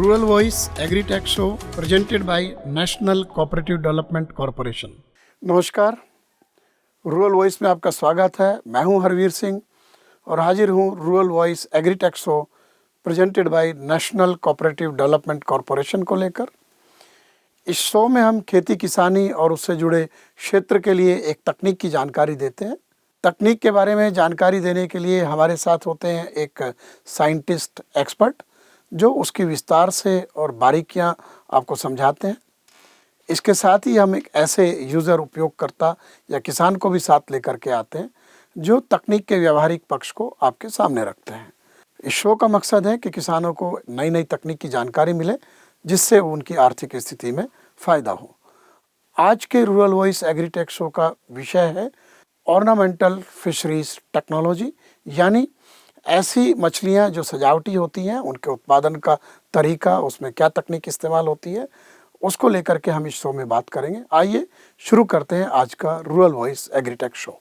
Rural voice agritech show presented by national cooperative development corporation. नमस्कार, rural voice में आपका स्वागत है। मैं हूं हरवीर सिंह और हाजिर हूं rural voice agritech show presented by national cooperative development corporation को लेकर। इस शो में हम खेती किसानी और उससे जुड़े क्षेत्र के लिए एक तकनीक की जानकारी देते हैं। तकनीक के बारे में जानकारी देने के लिए हमारे साथ होते हैं एक साइंटिस्ट एक्सपर्ट जो उसकी विस्तार से और बारीकियां आपको समझाते हैं। इसके साथ ही हम एक ऐसे यूज़र उपयोगकर्ता या किसान को भी साथ लेकर के आते हैं जो तकनीक के व्यावहारिक पक्ष को आपके सामने रखते हैं। इस शो का मकसद है कि किसानों को नई नई तकनीक की जानकारी मिले जिससे उनकी आर्थिक स्थिति में फ़ायदा हो। आज के रूरल वॉइस एग्रीटेक शो का विषय है ऑर्नामेंटल फिशरीज टेक्नोलॉजी, यानी ऐसी मछलियां जो सजावटी होती हैं, उनके उत्पादन का तरीका, उसमें क्या तकनीक इस्तेमाल होती है, उसको लेकर के हम इस शो में बात करेंगे। आइए शुरू करते हैं आज का रूरल वॉइस एग्रीटेक शो।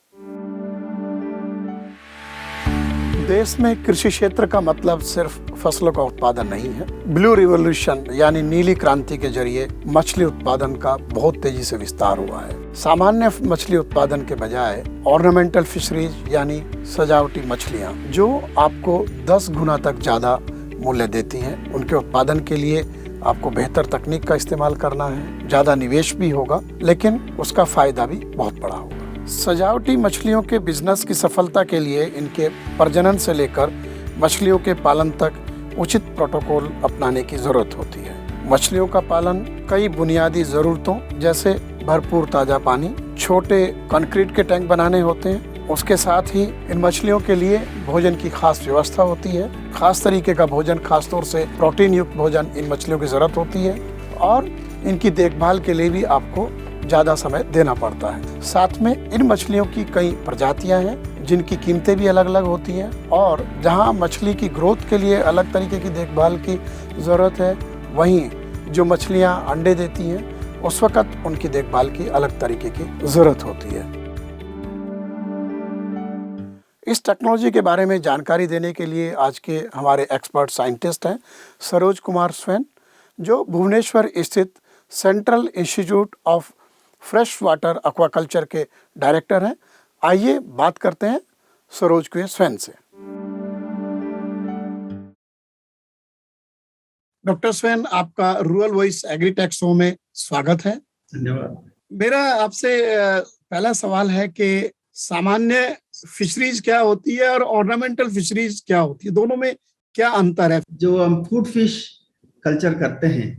देश में कृषि क्षेत्र का मतलब सिर्फ फसलों का उत्पादन नहीं है। ब्लू रिवॉल्यूशन यानी नीली क्रांति के जरिए मछली उत्पादन का बहुत तेजी से विस्तार हुआ है। सामान्य मछली उत्पादन के बजाय ऑर्नामेंटल फिशरीज यानी सजावटी मछलियां जो आपको 10 गुना तक ज्यादा मूल्य देती हैं, उनके उत्पादन के लिए आपको बेहतर तकनीक का इस्तेमाल करना है। ज्यादा निवेश भी होगा लेकिन उसका फायदा भी बहुत बड़ा होगा। सजावटी मछलियों के बिजनेस की सफलता के लिए इनके प्रजनन से लेकर मछलियों के पालन तक उचित प्रोटोकॉल अपनाने की जरूरत होती है। मछलियों का पालन कई बुनियादी जरूरतों जैसे भरपूर ताज़ा पानी, छोटे कंक्रीट के टैंक बनाने होते हैं। उसके साथ ही इन मछलियों के लिए भोजन की खास व्यवस्था होती है। खास तरीके का भोजन, खासतौर से प्रोटीन युक्त भोजन इन मछलियों की ज़रूरत होती है और इनकी देखभाल के लिए भी आपको ज़्यादा समय देना पड़ता है। साथ में इन मछलियों की कई प्रजातियां हैं जिनकी कीमतें भी अलग अलग होती हैं और जहां मछली की ग्रोथ के लिए अलग तरीके की देखभाल की ज़रूरत है, वहीं जो मछलियां अंडे देती हैं उस वक़्त उनकी देखभाल की अलग तरीके की ज़रूरत होती है। इस टेक्नोलॉजी के बारे में जानकारी देने के लिए आज के हमारे एक्सपर्ट साइंटिस्ट हैं सरोज कुमार स्वैन, जो भुवनेश्वर स्थित central institute of fresh water aquaculture के डायरेक्टर हैं। आइए बात करते हैं सरोज कुमार स्वैन से। डॉक्टर स्वैन, आपका रूरल वॉइस एग्रीटेक शो में स्वागत है। धन्यवाद। मेरा आपसे पहला सवाल है कि सामान्य फिशरीज क्या होती है और ऑर्नामेंटल फिशरीज क्या होती है, दोनों में क्या अंतर है? जो हम फूड फिश कल्चर करते हैं,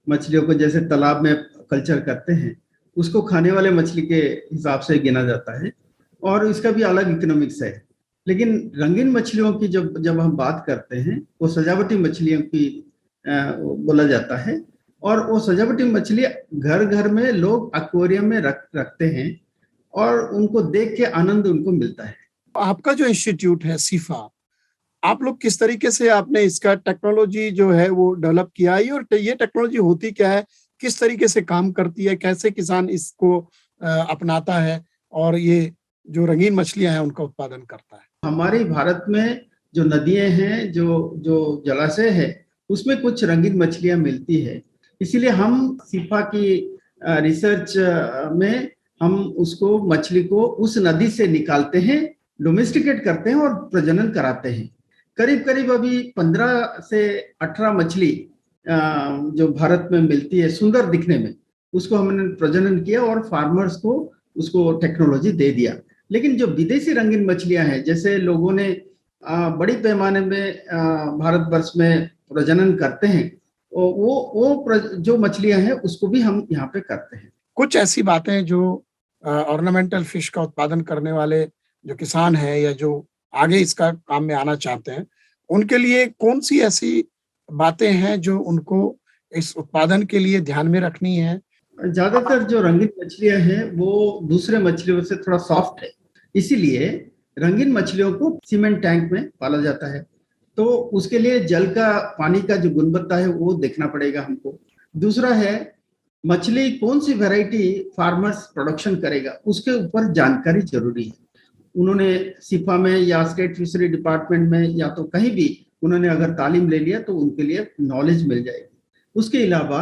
मछलियों को जैसे तालाब में कल्चर करते हैं, उसको खाने वाले मछली के हिसाब से गिना जाता है और इसका भी अलग इकोनॉमिक्स है। लेकिन रंगीन मछलियों की जब हम बात करते हैं, वो सजावटी मछलियों की बोला जाता है और वो सजावटी मछली घर घर में लोग एक्वेरियम में रखते हैं और उनको देख के आनंद उनको मिलता है। आपका जो इंस्टीट्यूट है सिफा, आप लोग किस तरीके से आपने इसका टेक्नोलॉजी जो है वो डेवलप किया है और ये टेक्नोलॉजी होती क्या है, किस तरीके से काम करती है, कैसे किसान इसको अपनाता है और ये जो रंगीन मछलियां हैं उनका उत्पादन करता है? हमारे भारत में जो नदियां हैं, जो जलाशय है, उसमें कुछ रंगीन मछलियां मिलती है। इसीलिए हम सिफा की रिसर्च में हम उसको मछली को उस नदी से निकालते हैं, डोमेस्टिकेट करते हैं और प्रजनन कराते हैं। करीब करीब अभी 15 से 18 मछली जो भारत में मिलती है सुंदर दिखने में, उसको हमने प्रजनन किया और फार्मर्स को उसको टेक्नोलॉजी दे दिया। लेकिन जो विदेशी रंगीन मछलियां हैं, जैसे लोगों ने बड़ी पैमाने में भारतवर्ष में प्रजनन करते हैं, जो मछलियां हैं उसको भी हम यहाँ पे करते हैं। कुछ ऐसी बातें जो ऑर्नामेंटल फिश का उत्पादन करने वाले जो किसान हैं या जो आगे इसका काम में आना चाहते हैं, उनके लिए कौन सी ऐसी बातें हैं जो उनको इस उत्पादन के लिए ध्यान में रखनी है? ज्यादातर जो रंगीन मछलियां हैं वो दूसरे मछलियों से थोड़ा सॉफ्ट है, इसीलिए रंगीन मछलियों को सीमेंट टैंक में पाला जाता है। तो उसके लिए जल का, पानी का जो गुणवत्ता है वो देखना पड़ेगा हमको। दूसरा है मछली कौन सी वैरायटी फार्मर्स प्रोडक्शन करेगा, उसके ऊपर जानकारी जरूरी है। उन्होंने सिफा में या स्टेट फिशरी डिपार्टमेंट में या तो कहीं भी उन्होंने अगर तालीम ले लिया तो उनके लिए नॉलेज मिल जाएगी। उसके अलावा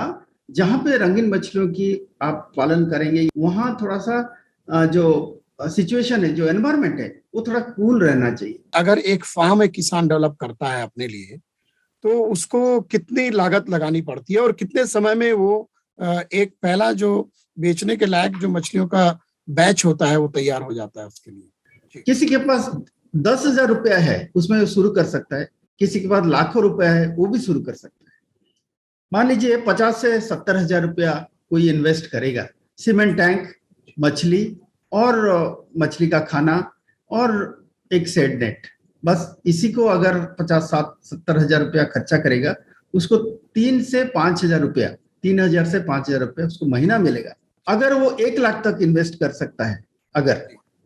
जहाँ पे रंगीन मछलियों की आप पालन करेंगे वहाँ थोड़ा सा जो सिचुएशन है, जो एनवायरनमेंट है, वो थोड़ा कूल रहना चाहिए। अगर एक फार्म एक किसान डेवलप करता है अपने लिए, तो उसको कितनी लागत लगानी पड़ती है और कितने समय में वो एक पहला जो बेचने के लायक जो मछलियों का बैच होता है वो तैयार हो जाता है उसके लिए? जी। किसी के पास 10,000 रुपया है, उसमें वो शुरू कर सकता है। किसी के पास लाखों रुपया है, वो भी शुरू कर सकता है। मान लीजिए 50 से 70 हजार रुपया कोई इन्वेस्ट करेगा, सीमेंट टैंक, मछली और मछली का खाना और एक सेड नेट, बस इसी को अगर 50-70 हजार रुपया खर्चा करेगा, उसको 3 से 5 हजार रुपया, 3 हजार से 5 हजार रुपया उसको महीना मिलेगा। अगर वो 1 लाख तक इन्वेस्ट कर सकता है अगर,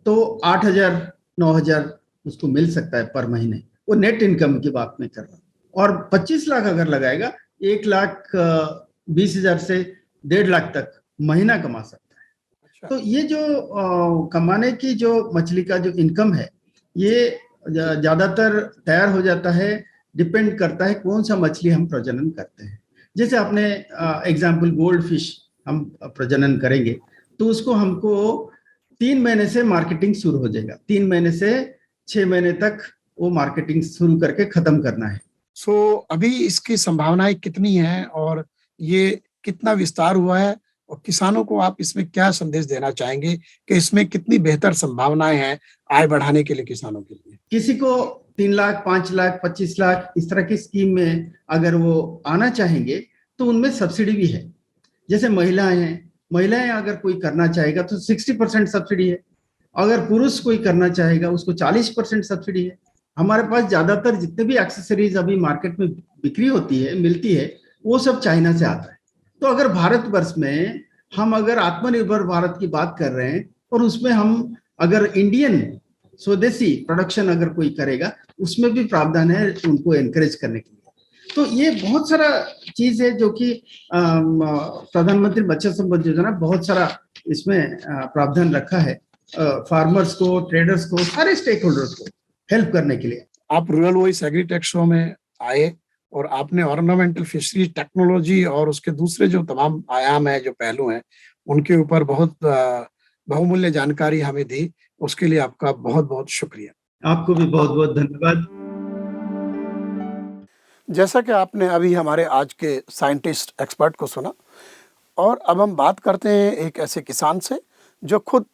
तो 8 हजार 9 हजार उसको मिल सकता है पर महीने। वो नेट इनकम की बात मैं कर रहा हूँ। और 25 लाख अगर लगाएगा, 1,20,000 से 1.5 लाख तक महीना कमा सकता है। अच्छा। तो ये जो कमाने की जो मछली का जो इनकम है, ये ज्यादातर तैयार हो जाता है, डिपेंड करता है कौन सा मछली हम प्रजनन करते हैं। जैसे आपने एग्जाम्पल गोल्ड फिश हम प्रजनन करेंगे, तो उसको हमको 3 महीने से मार्केटिंग शुरू हो जाएगा। 3 महीने से 6 महीने तक वो मार्केटिंग शुरू करके खत्म करना है। अभी इसकी संभावनाएं कितनी हैं और ये कितना विस्तार हुआ है, और किसानों को आप इसमें क्या संदेश देना चाहेंगे कि इसमें कितनी बेहतर संभावनाएं हैं आय बढ़ाने के लिए किसानों के लिए? किसी को 3 लाख, 5 लाख, 25 लाख इस तरह की स्कीम में अगर वो आना चाहेंगे, तो उनमें सब्सिडी भी है। जैसे महिलाएं हैं, महिलाएं अगर कोई करना चाहेगा तो 60% सब्सिडी है। अगर पुरुष कोई करना चाहेगा, उसको 40% सब्सिडी है। हमारे पास ज्यादातर जितने भी एक्सेसरीज अभी मार्केट में बिक्री होती है, मिलती है, वो सब चाइना से आता है। तो अगर भारतवर्ष में हम अगर आत्मनिर्भर भारत की बात कर रहे हैं, और उसमें हम अगर इंडियन स्वदेशी प्रोडक्शन अगर कोई करेगा, उसमें भी प्रावधान है उनको एनकरेज करने के लिए। तो ये बहुत सारा चीज है जो कि प्रधानमंत्री मत्स्य संपदा योजना बहुत सारा इसमें प्रावधान रखा है फार्मर्स को, ट्रेडर्स को, सारे स्टेक होल्डर्स को हेल्प करने के लिए। आप रूरल वॉइस एग्रीटेक शो में आए और आपने ऑर्नामेंटल फिशरीज टेक्नोलॉजी और उसके दूसरे जो तमाम आयाम है, जो पहलू हैं, उनके ऊपर बहुत बहुमूल्य जानकारी हमें दी। उसके लिए आपका बहुत बहुत शुक्रिया। आपको भी बहुत बहुत धन्यवाद। जैसा कि आपने अभी हमारे आज के साइंटिस्ट एक्सपर्ट को सुना, और अब हम बात करते हैं एक ऐसे किसान से जो खुद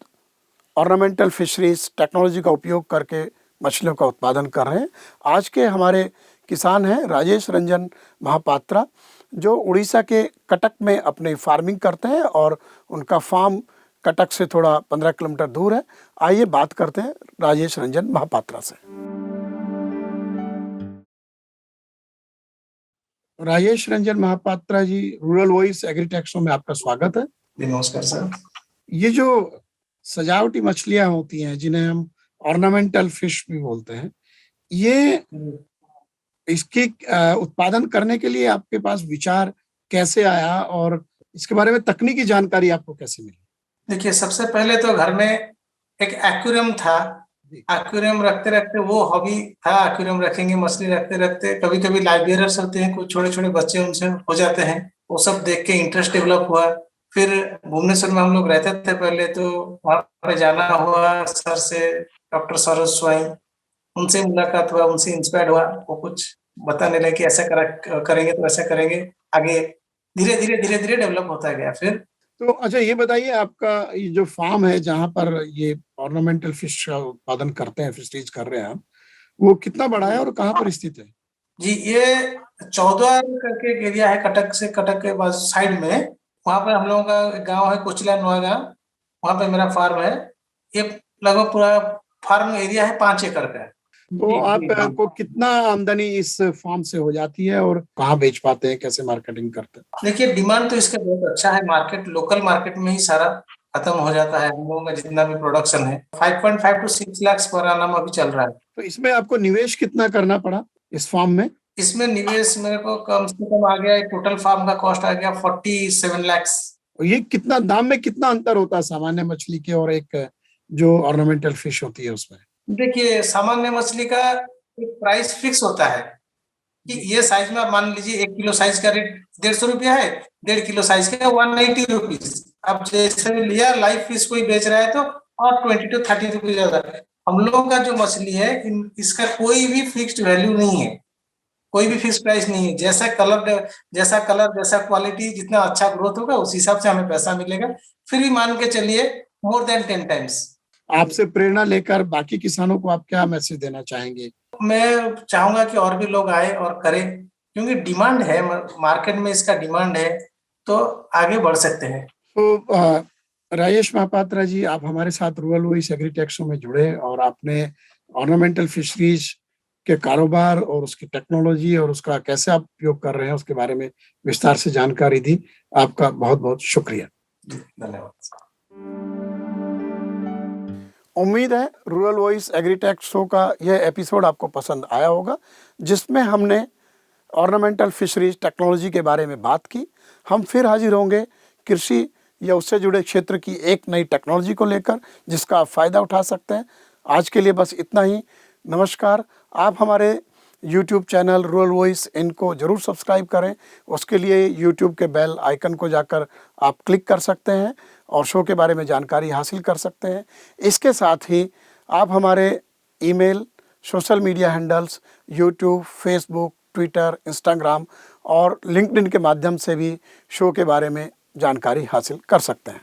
ऑर्नामेंटल फिशरीज टेक्नोलॉजी का उपयोग करके मछलियों का उत्पादन कर रहे हैं। आज के हमारे किसान हैं राजेश रंजन महापात्रा, जो उड़ीसा के कटक में अपनी फार्मिंग करते हैं और उनका फार्म कटक से थोड़ा 15 किलोमीटर दूर है। आइए बात करते हैं राजेश रंजन महापात्रा से। Rajesh Ranjan Mahapatra ji, rural voice agritech show में आपका स्वागत है। नमस्कार सर। ये जो सजावटी मछलियां होती हैं, जिन्हें हम ऑर्नामेंटल फिश भी बोलते हैं, ये इसके उत्पादन करने के लिए आपके पास विचार कैसे आया और इसके बारे में तकनीकी जानकारी आपको कैसे मिली? देखिए, सबसे पहले तो घर में एक एक्वेरियम था। एक्वेरियम रखते रखते वो हॉबी था, एक्वेरियम रखेंगे, मछली रखते रखते कभी कभी लाइब्रेरियर्स होते हैं, कुछ छोटे छोटे बच्चे उनसे हो जाते हैं, वो सब देख के इंटरेस्ट डेवलप हुआ। फिर भुवनेश्वर में हम लोग रहते थे पहले, तो वहाँ पे जाना हुआ सर से, डॉक्टर सरोज स्वाई, उनसे मुलाकात हुआ, उनसे इंस्पायर्ड हुआ। वो कुछ बताने लगे कि ऐसा करेंगे तो ऐसा करेंगे। आगे धीरे धीरे धीरे धीरे डेवलप होता गया। फिर तो अच्छा, ये बताइए, आपका ये जो फार्म है जहाँ पर ये ऑर्नामेंटल फिश का उत्पादन करते हैं, फिशरीज कर रहे हैं आप, वो कितना बड़ा है और कहाँ पर स्थित है? जी, ये 14 करके एक एरिया है कटक के पास साइड में। वहाँ पर हम लोगों का गांव है कोचिला नोआ गांव, वहाँ पे मेरा फार्म है। ये लगभग पूरा फार्म एरिया है 5 एकड़ का। तो आपको कितना आमदनी इस फार्म से हो जाती है और कहाँ बेच पाते हैं, कैसे मार्केटिंग करते हैं? देखिए, डिमांड तो इसका बहुत अच्छा है। मार्केट, लोकल मार्केट में ही सारा खत्म हो जाता है। हम लोगों का जितना भी प्रोडक्शन है 5.5 to 6 लाख पर एनम अभी चल रहा है। तो इसमें आपको निवेश कितना करना पड़ा इस फार्म में? इसमें निवेश मेरे को कम से कम आ गया, टोटल फार्म का कॉस्ट आ गया 47 लाख। ये कितना दाम में कितना अंतर होता है सामान्य मछली के और एक जो ऑर्नामेंटल फिश होती है उसमें? देखिए, सामान्य मछली का एक प्राइस फिक्स होता है, कि ये साइज में आप मान लीजिए 1 किलो साइज का रेट 150 रुपया है, 1.5 किलो साइज का 180 रुपीज। अब जैसे लिया लाइव फिश कोई बेच रहा है तो और 20 to 30 रुपीज ज्यादा। हम लोगों का जो मछली है इसका कोई भी फिक्स्ड वैल्यू नहीं है, कोई भी फिक्स प्राइस नहीं है। जैसा कलर जैसा क्वालिटी, जितना अच्छा ग्रोथ होगा उस हिसाब से हमें पैसा मिलेगा। फिर भी मान के चलिए मोर देन 10 टाइम्स। आपसे प्रेरणा लेकर बाकी किसानों को आप क्या मैसेज देना चाहेंगे? मैं चाहूंगा कि और भी लोग आए और करें, क्योंकि डिमांड है, मार्केट में इसका डिमांड है, तो आगे बढ़ सकते हैं। तो राजेश महापात्रा जी, आप हमारे साथ रूरल वॉइस एग्रीटेक शो में जुड़े और आपने ऑर्नामेंटल फिशरीज के कारोबार और उसकी टेक्नोलॉजी और उसका कैसे आप उपयोग कर रहे हैं उसके बारे में विस्तार से जानकारी दी। आपका बहुत बहुत शुक्रिया। धन्यवाद। उम्मीद है रूरल वॉइस एग्रीटेक शो का यह एपिसोड आपको पसंद आया होगा, जिसमें हमने ऑर्नामेंटल फिशरीज टेक्नोलॉजी के बारे में बात की। हम फिर हाजिर होंगे कृषि या उससे जुड़े क्षेत्र की एक नई टेक्नोलॉजी को लेकर, जिसका आप फ़ायदा उठा सकते हैं। आज के लिए बस इतना ही। नमस्कार। आप हमारे YouTube चैनल रूरल वॉइस इनको ज़रूर सब्सक्राइब करें। उसके लिए YouTube के बेल आइकन को जाकर आप क्लिक कर सकते हैं और शो के बारे में जानकारी हासिल कर सकते हैं। इसके साथ ही आप हमारे email, social media handles, YouTube, Facebook, Twitter, Instagram और लिंक्डइन के माध्यम से भी शो के बारे में जानकारी हासिल कर सकते हैं।